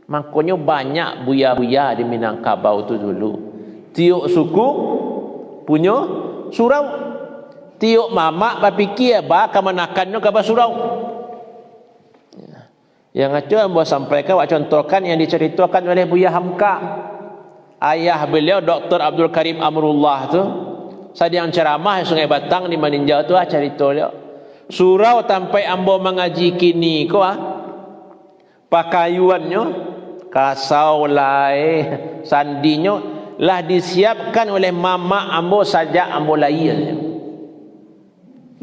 Makanya banyak buya-buya di Minangkabau tu dulu. Tiuk suku punya surau. Tiuk mamak berfikir ba kamanakannya ke surau. Yang itu yang buat sampaikan, buat contohkan yang diceritakan oleh Buya Hamka. Ayah beliau Dr. Abdul Karim Amrullah tu, sadiang ceramah di Sungai Batang di Maninjau tu cerita dia. Surau sampai ambo mengaji kini ko pakaiannya kasau lai sandinya lah disiapkan oleh mama ambo saja ambo lahir.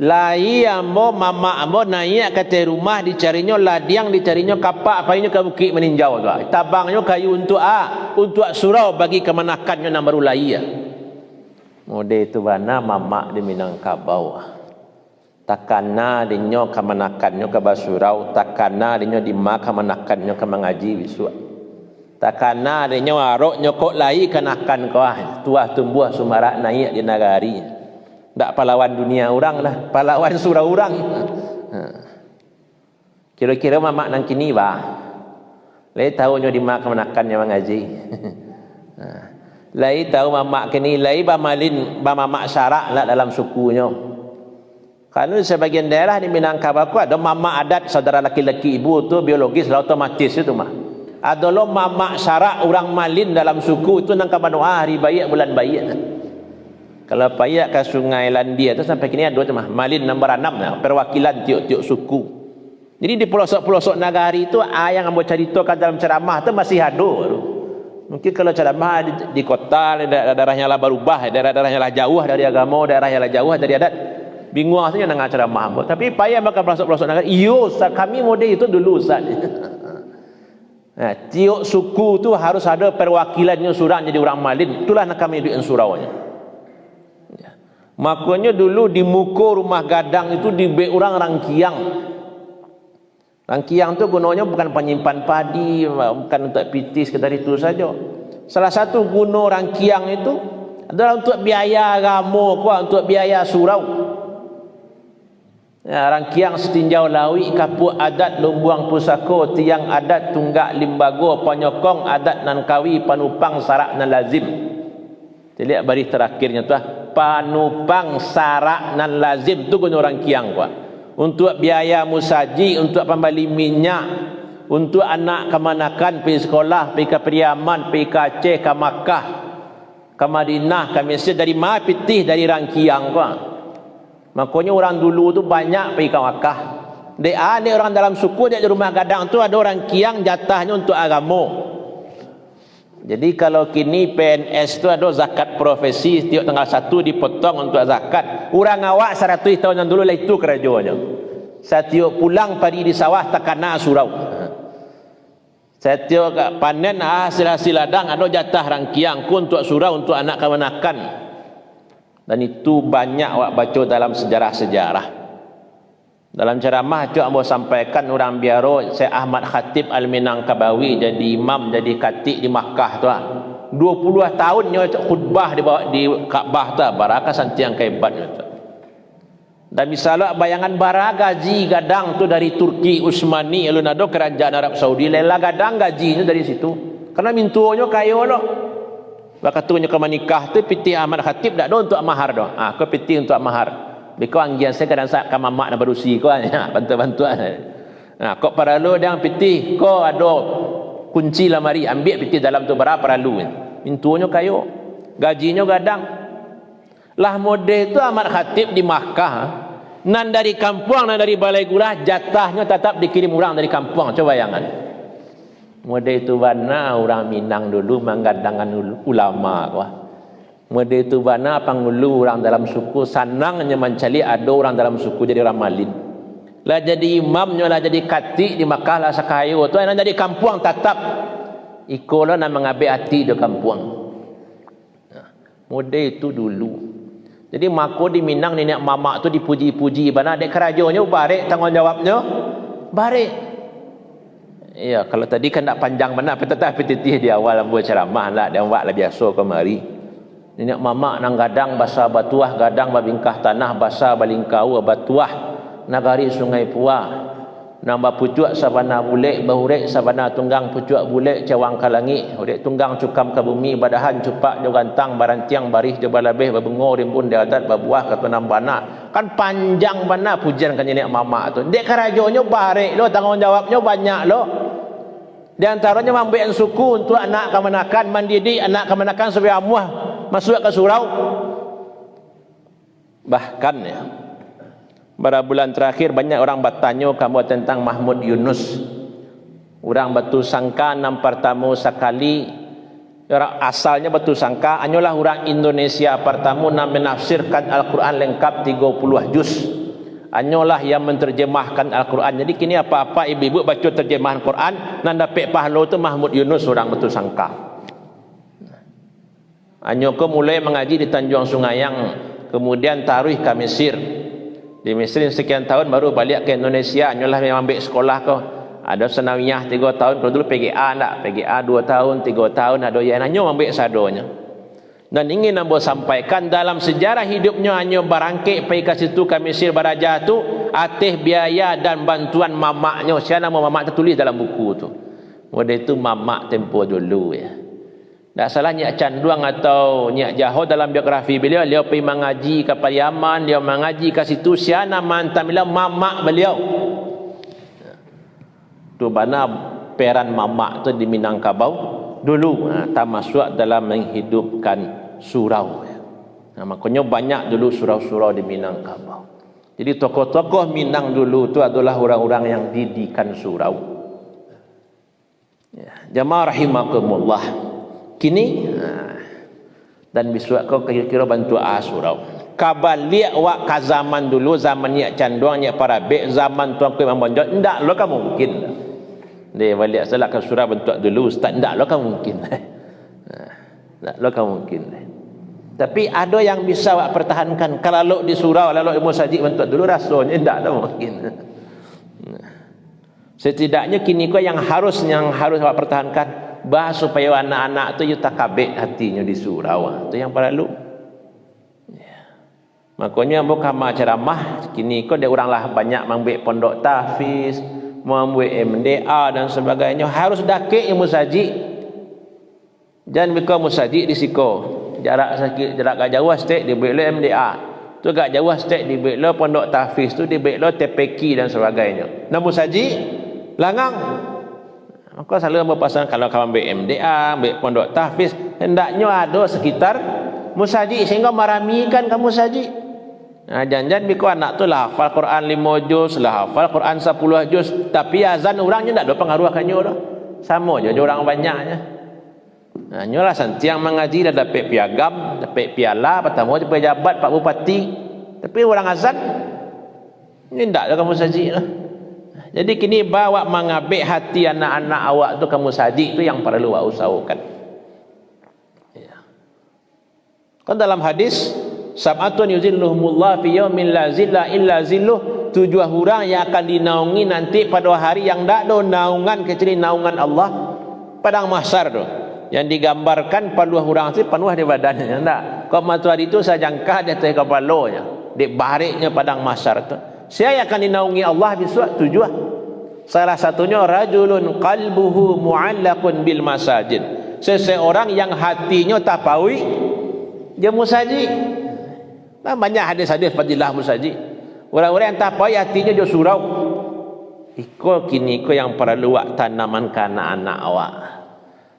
Lai ambo mama ambo naik ke rumah dicarinya ladiang dicarinya kapak payunya ke bukit Meninjau tu. Tabangnya kayu untuk surau bagi kemanakannya nama baru lai. Mode itu bana mama di Minangkabau. Takana dinyo kemanakannya ke basurau, takana dinyo di mak kemanakannya ke mengaji bisu. Takana dinyo arok nyokok lai kenakan kau tuah tumbuh sumarak naik di nagari. Tak pahlawan dunia orang lah, pahlawan surau orang. Kira-kira mamak nang kini bah. Lai tahu nyo di mak menakan yang mengaji. Lai tahu mamak kini, lai ba malin ba mamak syarak lah dalam sukunya. Kalau sebagian daerah di Minangkabau ada mamak adat saudara laki-laki ibu tu biologis lah otomatis itu mah. Ada lo mamak syarak orang malin dalam suku itu nang kabanoa hari bayi bulan bayi. Kalau payak ke Sungai Landia tu sampai kini ada cuma malin nombor 6 perwakilan tiuk-tiuk suku. Jadi di pelosok-pelosok nagari tu yang ambo ceritakan dalam ceramah tu masih ada. Mungkin kalau ceramah di kota daerahnya lah berubah, daerah-daerahnya lah jauh dari agama, daerahnya lah jauh dari adat. Bingung saja dengan ceramah ambo. Tapi payak makan pelosok-pelosok nagari. Iyo, kami mode itu dulu Ustaz. Tiuk suku tu harus ada perwakilannya surang jadi orang malin. Itulah nak kami duit suraunya. Makanya dulu di muka rumah gadang itu dibe orang rangkiang. Rangkiang tu gunanya bukan penyimpan padi, bukan untuk pitis sekedar itu saja. Salah satu guna rangkiang itu adalah untuk biaya agama, untuk biaya surau. Ya, rangkiang setinjau lawi, kapuk adat lumbuang pusako, tiang adat tunggak limbago, penyokong adat nan kawi, panupang sarak nan lazim. Lihat baris terakhirnya tu panupang sarak nan lazim tu guna orang kiang kuat untuk biaya musaji, untuk pembali minyak, untuk anak kemanakan pergi sekolah, pergi ke Periaman, pergi ke Aceh, ke Makkah, ke Madinah, ke Mesir, dari mana pitih dari orang kiang kuat. Makanya orang dulu tu banyak pergi ke Makkah. Ada orang dalam suku dia di rumah gadang tu ada orang kiang jatahnya untuk agama. Jadi kalau kini PNS tu ada zakat profesi tiap tanggal 1 dipotong untuk zakat. Orang awak 100 tahun yang dulu lah itu kerajaannya. Setiap pulang padi di sawah takana surau. Setiap panen hasil-hasil ladang ada jatah rangkiang ku untuk surau untuk anak kemanakan. Dan itu banyak awak baca dalam sejarah-sejarah. Dalam ceramah cuk ambo sampaikan orang biaro Syekh Ahmad Khatib Al-Minangkabawi jadi imam jadi khatib di Makkah tu 20 tahunnya khutbah di Kaabah tu barakah santiang kehebat tu. Dan misalnya bayangan bara gaji gadang tu dari Turki Utsmani alun ado kerajaan Arab Saudi lela gadang gajinya dari situ. Karena mintuonyo kayo lo. Wakatunya ke menikah tu piti Ahmad Khatib dak do untuk mahar do. Ko piti untuk mahar. Biko anggian saya kadang sak ka mamak na berusi ko bantu-bantuan. Nah, kok paralu dang pitih ko ada kunci lamari ambil pitih dalam tu berapa paralu. Mintuonyo kayo, gajinya gadang. Lah mode itu Ahmad Khatib di Makkah. Nan dari kampung nan dari balai gula jatahnya tetap dikirim orang dari kampung. Coba bayangan. Mode itu warna orang Minang dulu menggadangan ulama ko. Mode itu bana pangulu orang dalam suku sanangnya mencari ada orang dalam suku jadi orang malin. Lah jadi imamnya lah jadi khatib di Makkah lah sakayo tu yang jadi kampung tetap ikolah nak mengambil hati di kampung. Mode itu dulu. Jadi mako di Minang nenek mamak tu dipuji-puji bana dek kerajonya barek tanggungjawabnya barek. Ya kalau tadi kan tak panjang mana tetap petitih di awal buat ceramah lah dan buat lah biasa kemari. Nenek mamak nang gadang basa batuah gadang babingkah tanah basa balingkau batuah nagari Sungai Puah nambah pucuk sabana bulek bahurek sabana tunggang pucuk bulek cawang kalangi urek tunggang cukam ke bumi badahan cupak jo gantang barantiang barih jo balabeh babungo rimbun de adat babuah kata nambana kan panjang bana pujian kan nenek mama tu dek karajonyo barek lo tanggungjawabnya banyak lo di antaranya mambean suku untuk anak kemanakan mendidik anak kemanakan supaya amuah masuk ke surau bahkan ya pada bulan terakhir banyak orang bertanya kamu tentang Mahmud Yunus. Orang batu sangka nam pertama sekali orang asalnya batu sangka hanyalah orang Indonesia pertama nam menafsirkan Al-Quran lengkap 30 juz. Hanyalah yang menterjemahkan Al-Quran. Jadi kini apa-apa ibu-ibu baca terjemahan Quran nan dapat pahala tu Mahmud Yunus orang batu sangka. Hanya mulai mengaji di Tanjung Sungayang, kemudian taruh ke Mesir. Di Mesir sekian tahun baru balik ke Indonesia. Nyolah memang ambil sekolah kau. Ada senawiyah 3 tahun. Kalau dulu PGA tak? PGA 2 tahun, 3 tahun. Ada yang hanya ambil sadonya. Dan ingin nampak sampaikan dalam sejarah hidupnya hanya barangkit pergi ke situ ke Mesir Baraja tu atas biaya dan bantuan mamaknya. Siapa nama mamak tertulis dalam buku tu. Pada itu mamak tempoh dulu ya. Tak salah Nyak Canduang atau Nyak Jaho dalam biografi beliau, beliau pergi mengaji ke Pariaman, dia mengaji ke situ, siapa mantan beliau, mamak beliau. Tu mana peran mamak tu di Minangkabau dulu, tak masuk dalam menghidupkan surau. Makanya banyak dulu surau-surau di Minangkabau. Jadi tokoh-tokoh Minang dulu tu adalah orang-orang yang didikan surau. Jamaah rahimakumullah. Kini dan biswa kau kira-kira bantu surau. Kabaliak wak ka zaman dulu, zaman Nyak Canduang, Nyak Parabek, zaman Tuan Ku Imam Bonjol, ndak lo kan mungkin. Dia balik salah ke surau bentuk dulu ustaz, ndak lo kan mungkin. Ndak lo kan mungkin. Tapi ada yang bisa wak pertahankan. Kalau lo di surau, lalu ilmu sajik bentuk dulu rasanya ndak lo mungkin. Setidaknya kini kau yang harus wak pertahankan. Bah supaya anak-anak tu you takabek hatinya di surau. Itu yang perlu. Ya. Makanya bukan ceramah kini kau dia orang lah banyak mengambil pondok tahfiz, mengambil MDA dan sebagainya. Harus dakik ilmu sajik. Jangan bika musajik di siko. Jarak sakit, jarak gak jauh stek di bela MDA. Tu gak jauh stek di bela pondok tahfiz tu di bela TPK dan sebagainya. Namun musajik langang. Maka selalu berpasangan kalau kamu ambil MDA, ambil pondok tahfiz, hendaknya ada sekitar musajik sehingga meramikan kamu musajik. Jangan-jangan biko anak tu lah hafal Quran 5 juz, lah hafal Quran 10 juz, tapi azan orangnya tak ada pengaruh akannya dah. Sama je orang banyaknya. Nyolah santiang mengaji dah dapat piagam, dapat piala, pertama je pejabat Pak Bupati. Tapi orang azan ni tak ada kamu musajik lah. Jadi kini bawa mengabek hati anak-anak awak tu kamu sajik tu yang perlu awak usahakan. Ya. Kan dalam hadis sab'atun yuzilluhumullah fi yaumin la zilla illa zilluh, 7 orang yang akan dinaungi nanti pada hari yang tak ada naungan kecuali naungan Allah, padang mahsyar tu. Yang digambarkan pada 2 orang tu penuh di badannya tak. Kalau matahari itu saya jangka di atas kepalanya, di baliknya padang mahsyar tu. Siapa yang akan dinaungi Allah besok? 7. Salah satunya rajulun qalbuhu mu'allaqun bil masajid. Seseorang yang hatinya tapawi dia musajid. Banyak hadis-hadis fadilah musajid. Orang-orang yang tapawi hatinya dia surau. Iko kini iko yang perlu awak tanaman ke anak-anak awak.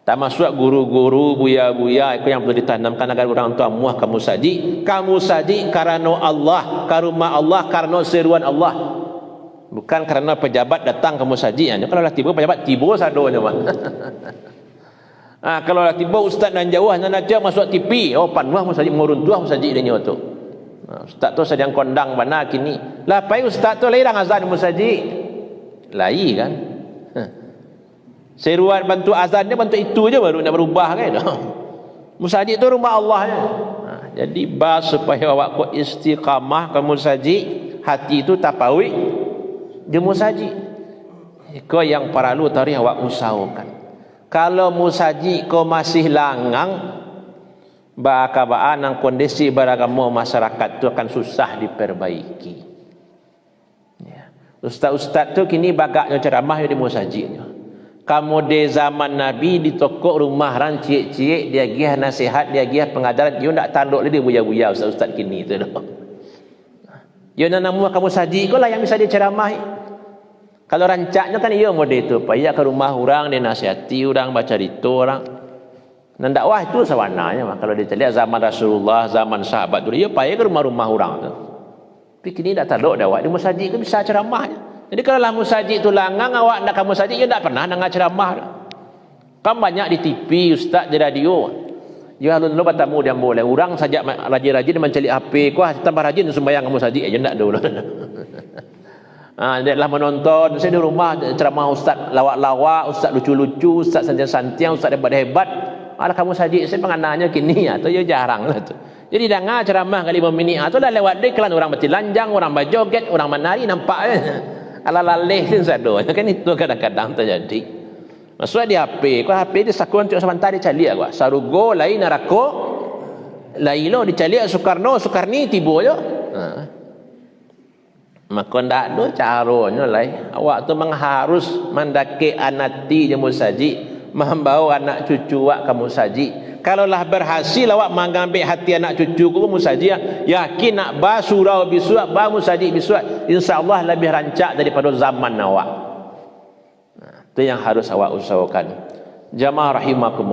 Tak masuk guru-guru, buya-buya itu yang perlu ditanamkan agar orang tua muah kamu saji. Kamu saji karena Allah, karena Allah, karena seruan Allah. Bukan karena pejabat datang kamu saji. Kalau lah tiba pejabat tiba sadonya mah. Kalau lah tiba ustaz dan jauh nak dia masuk TV, oh panuah kamu saji mengurun tuah kamu saji dia tu. Ustaz tu sedang kondang mana kini. Lah pai ustaz tu lain azan kamu saji. Lai kan. Seruan bantu azannya bantu itu je baru nak berubah kan. Musajid tu rumah Allah ya. Jadi bas supaya awak ku istiqamah ke musajid, hati itu tapawi di musajid. Kau yang perlu tarikh awak usahakan. Kalau musajid kau masih langang, bakabaan nang kondisi beragama masyarakat itu akan susah diperbaiki. Ustaz-ustaz tu kini bagaknya ceramah di musajidnya. Kamu di zaman Nabi di toko rumah ran cik-cik dia gih nasihat, dia gih pengajaran, dia ndak tanduk dia buya-buya ustaz-ustaz kini tu dah. Dia nak nama kamu saji ko lah yang bisa dia ceramah. Kalau rancaknya kan ia model tu, payah ke rumah orang dia nasihati orang, baca cerita orang. Dan dakwah itu sewarnanya mah. Kalau dia lihat zaman Rasulullah, zaman sahabat dulu, dia payah ke rumah-rumah orang tu. Tapi kini dah tanduk dakwah di musajid ke bisa ceramahnya. Jadi kalau lah musajid tu langang awak nak kamu musajid, dia tak pernah nak ceramah. Kan banyak di TV, ustaz di radio. Ya lu bertamu dia boleh. Orang saja rajin-rajin mencari HP, kuah tambah rajin sembahyang kamu musajid aja ndak dulu. Dia lah menonton, saya di rumah ceramah ustaz lawak-lawak, ustaz lucu-lucu, ustaz santiang-santiang, ustaz hebat-hebat. Alah kamu musajid saya pengananya kini ya, tu ya jarang lah tu. Jadi dengar ceramah kali 5 minit tu dah lewat dek kelan orang bertelanjang, orang berjoget, orang menari nampak ala laleh pun sado. Kan itu kadang-kadang terjadi. Maksud di HP, kau HP dia sakun tu sebentar dia cari aku. Sarugo lain narako. Lailo dicari Soekarno, Soekarni tiba je. Maka ndak ada caranya lai. Awak tu mengharus mendaki anati je musaji, membawa anak cucu awak kamu saji. Kalau lah berhasil awak mengambil hati anak cucu ku musaji, yakin nak ba surau bisuat ba musaji bisuat, insyaallah lebih rancak daripada zaman awak. Itu yang harus awak usahakan. Jamaah rahimakumullah.